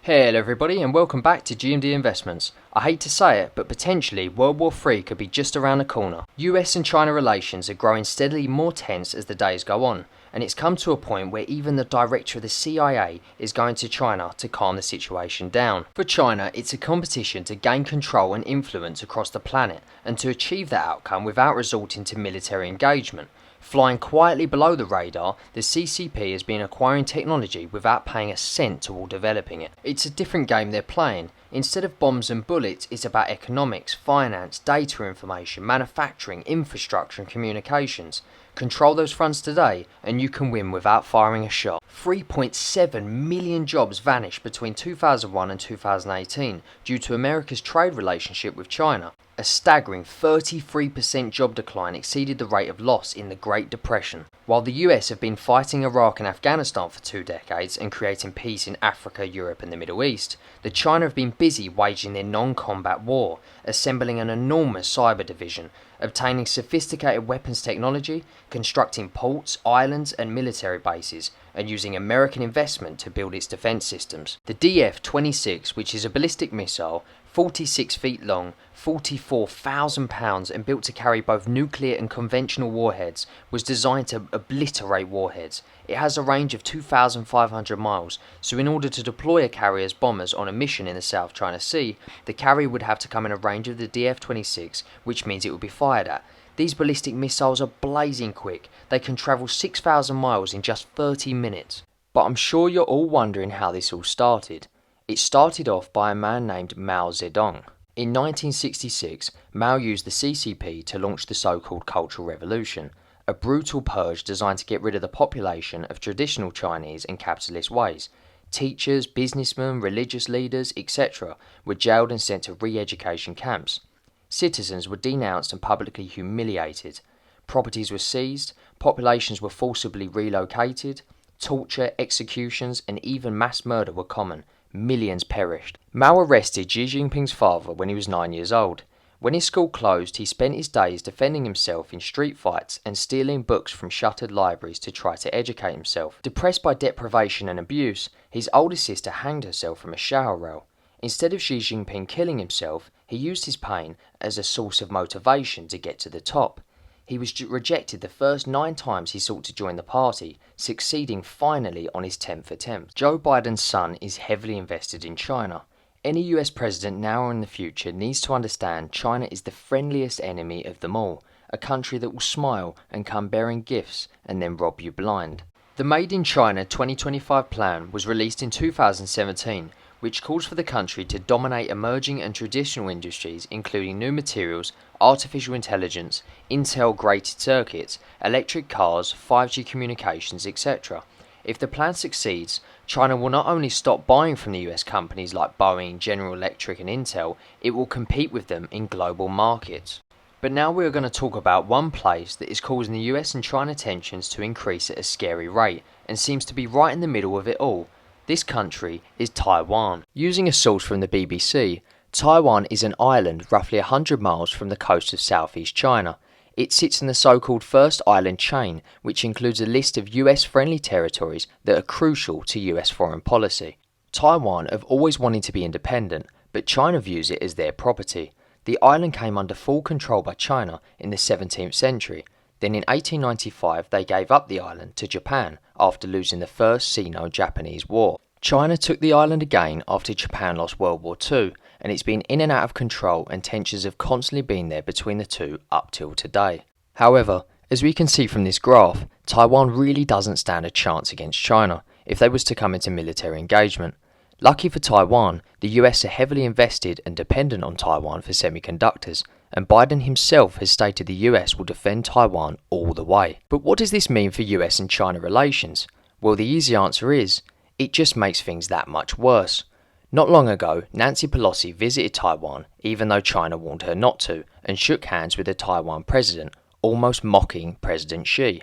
Hello everybody and welcome back to GMD Investments. I hate to say it, but potentially World War III could be just around the corner. US and China relations are growing steadily more tense as the days go on, and it's come to a point where even the director of the CIA is going to China to calm the situation down. For China, it's a competition to gain control and influence across the planet, and to achieve that outcome without resorting to military engagement. Flying quietly below the radar, the CCP has been acquiring technology without paying a cent toward developing it. It's a different game they're playing. Instead of bombs and bullets, it's about economics, finance, data information, manufacturing, infrastructure and communications. Control those fronts today and you can win without firing a shot. 3.7 million jobs vanished between 2001 and 2018 due to America's trade relationship with China. A staggering 33% job decline exceeded the rate of loss in the Great Depression. While the US have been fighting Iraq and Afghanistan for 2 decades and creating peace in Africa, Europe and the Middle East, the China have been busy waging their non-combat war, assembling an enormous cyber division, obtaining sophisticated weapons technology, constructing ports, islands and military bases, and using American investment to build its defense systems. The DF-26, which is a ballistic missile, 46 feet long, 44,000 pounds and built to carry both nuclear and conventional warheads, was designed to obliterate warheads. It has a range of 2,500 miles, so in order to deploy a carrier's bombers on a mission in the South China Sea, the carrier would have to come in a range of the DF-26, which means it would be fired at. These ballistic missiles are blazing quick. They can travel 6,000 miles in just 30 minutes. But I'm sure you're all wondering how this all started. It started off by a man named Mao Zedong. In 1966, Mao used the CCP to launch the so-called Cultural Revolution, a brutal purge designed to get rid of the population of traditional Chinese and capitalist ways. Teachers, businessmen, religious leaders, etc. were jailed and sent to re-education camps. Citizens were denounced and publicly humiliated. Properties were seized, populations were forcibly relocated, torture, executions and even mass murder were common. Millions perished. Mao arrested Xi Jinping's father when he was 9 years old. When his school closed, he spent his days defending himself in street fights and stealing books from shuttered libraries to try to educate himself. Depressed by deprivation and abuse, his older sister hanged herself from a shower rail. Instead of Xi Jinping killing himself, he used his pain as a source of motivation to get to the top. He was rejected the first 9 times he sought to join the party, succeeding finally on his 10th attempt. Joe Biden's son is heavily invested in China. Any US president now or in the future needs to understand China is the friendliest enemy of them all, a country that will smile and come bearing gifts and then rob you blind. The Made in China 2025 plan was released in 2017, which calls for the country to dominate emerging and traditional industries including new materials, artificial intelligence, Intel-graded circuits, electric cars, 5G communications, etc. If the plan succeeds, China will not only stop buying from the US companies like Boeing, General Electric and Intel, it will compete with them in global markets. But now we are going to talk about one place that is causing the US and China tensions to increase at a scary rate and seems to be right in the middle of it all. This country is Taiwan. Using a source from the BBC, Taiwan is an island roughly 100 miles from the coast of southeast China. It sits in the so-called First Island Chain, which includes a list of US-friendly territories that are crucial to US foreign policy. Taiwan have always wanted to be independent, but China views it as their property. The island came under full control by China in the 17th century. Then in 1895 they gave up the island to Japan after losing the First Sino-Japanese War. China took the island again after Japan lost World War II, and it's been in and out of control and tensions have constantly been there between the two up till today. However, as we can see from this graph, Taiwan really doesn't stand a chance against China if they was to come into military engagement. Lucky for Taiwan, the US are heavily invested and dependent on Taiwan for semiconductors, and Biden himself has stated the US will defend Taiwan all the way. But what does this mean for US and China relations? Well, the easy answer is, it just makes things that much worse. Not long ago, Nancy Pelosi visited Taiwan, even though China warned her not to, and shook hands with the Taiwan president, almost mocking President Xi.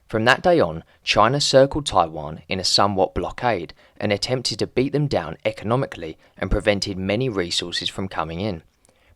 From that day on, China circled Taiwan in a somewhat blockade and attempted to beat them down economically and prevented many resources from coming in.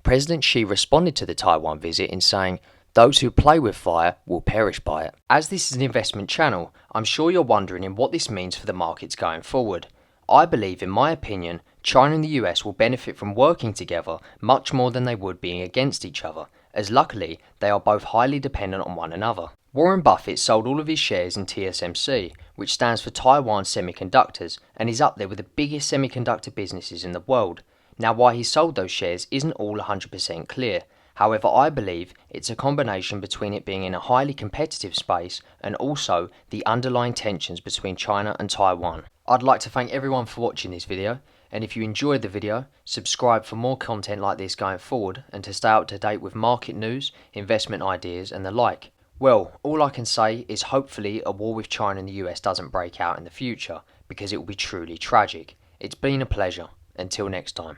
President Xi responded to the Taiwan visit in saying, "Those who play with fire will perish by it." As this is an investment channel, I'm sure you're wondering in what this means for the markets going forward. I believe, in my opinion, China and the US will benefit from working together much more than they would being against each other, as luckily they are both highly dependent on one another. Warren Buffett sold all of his shares in TSMC, which stands for Taiwan Semiconductors, and is up there with the biggest semiconductor businesses in the world. Now, why he sold those shares isn't all 100% clear. However, I believe it's a combination between it being in a highly competitive space and also the underlying tensions between China and Taiwan. I'd like to thank everyone for watching this video, and if you enjoyed the video, subscribe for more content like this going forward and to stay up to date with market news, investment ideas and the like. Well, all I can say is hopefully a war with China and the US doesn't break out in the future, because it will be truly tragic. It's been a pleasure. Until next time.